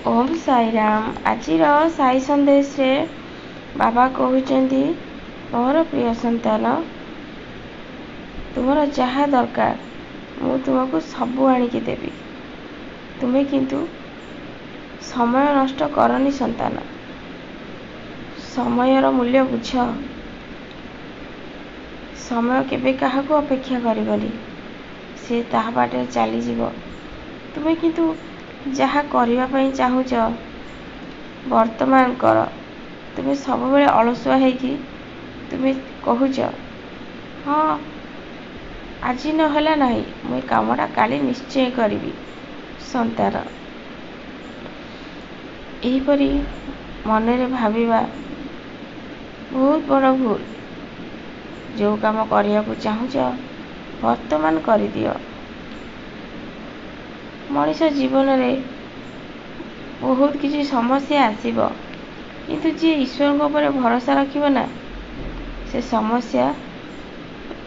ओम साई राम। आज साई संदेश रे बाबा कहते मोर प्रिय संतान तुमर जहाँ दरकार मु तुमको सबू आणिकी देवी। तुम्हें किंतु समय नष्ट करनी संतान। समयर मूल्य बुझ। समय केबे काहाको अपेक्षा करिबनी, से ताहा बाटे चली जीव। तुम्हें किंतु जहाँ करबा पई चाहुच वर्तमान कर। तुम्हें सब बेले अलसुआ हेकी तुम्हें कहूच हाँ आज न हला नहीं मुई कामटा काली निश्चय करी संतान। एहीपरी मनरे भाविबा बहुत बड़ भूल। जो काम करने को चाहुच वर्तमान कर दियो। मनीष जीवन रे बहुत किसी समस्या आसीबो, किंतु जी ईश्वर को ऊपर भरोसा रखिबो ना से समस्या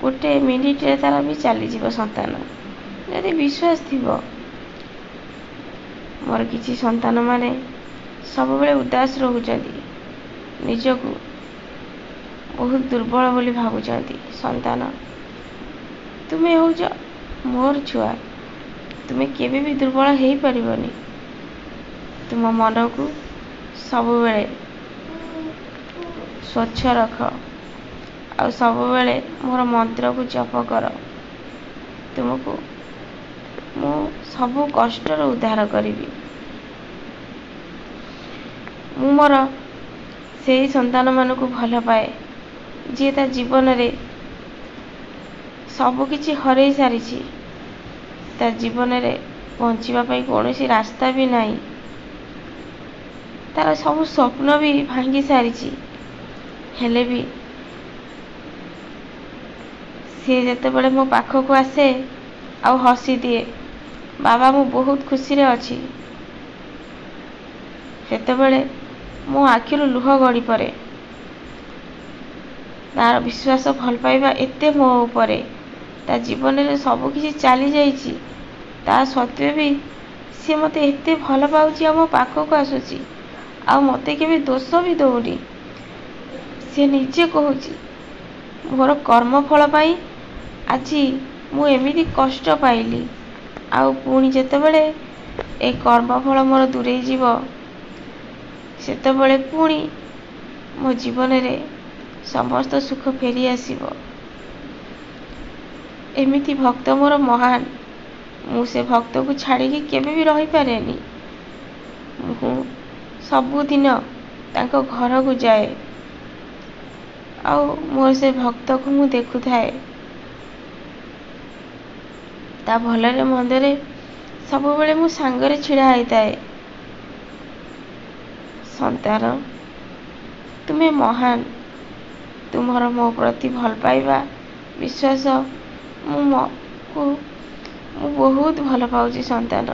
गोटे मिनिट रे तार भी चली जीवो संतान। यदि विश्वास थिबो। मोर किसी संतान माने सब बेले उदास रहउचंदी, निजको बहुत दुर्बल बोली भावुचंदी। संतान तुम्हें होउच मोर छुआ, तुम्हें केबे भी दुर्बल हेई परिबनी। तुम मन को सब बेले स्वच्छ रख और सब बेले मोर मंत्र को जप कर। तुमको मु सब कष्ट उद्धार करी। मु मोर से संतान मान को भल पाए जी ता जीवन रे सब किछि हरई सारी। ता जीवन रे बंचिबा पई कोनोसी रास्ता भी नहीं। तार सब स्वप्न भी भांगी सारी। हेले भी सी जेते बड़े मो पाख को आसे आ हसी दिए बाबा मु बहुत खुशी रे अछि। सेते बड़े मो आखिरु लुह गड़ी पड़े। तार विश्वास भल पाइबा एते मो ऊपर ता जीवन रे सब किछि चली जाइछि। ता सत्वे भी सी मते एते भल पाउछि आ मो पाख को आसुछि आ मते केबे दोष भी दौनी। से निजे कहूछि मोर कर्म फल पाई आज मु एमिति कष्ट पाइली आ पुणी जेते बड़े ए कर्म फल मोर दूरे जीव सेते बड़े पुणी मो जीवन रे समस्त सुख फेरी आसीबो। एमिति भक्त मोर महान। मु से भक्त को छाड़ी केबे भी रही पारेनी। मु सबुदिन तांको घर को जाए आउ मोर से भक्त को मु देखु थाए। ता भलरे मंदरे सब बेले मु सांगरे छिड़ा होइताए। संतान तुम्हें महान। तुमर मो प्रति भल पाइबा विश्वास मु बहुत भल पाउछि संतान।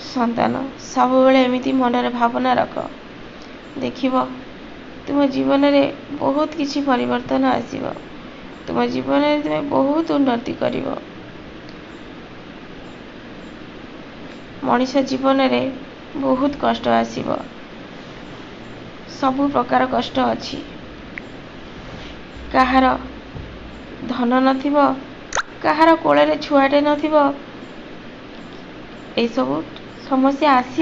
संतान सब बेले एमिति मनरे भावना रख। देखिबो तुम जीवन रे बहुत किछि परिवर्तन आसीबो। तुम जीवन रे तुम बहुत उन्नति करिवो। मनीष जीवन रे बहुत कष्ट आसीबो। सब प्रकार कष्ट अछि। कहार धन नथिबो, कहार कोले रे छुआटे नथिबो। ए सब समस्या आसी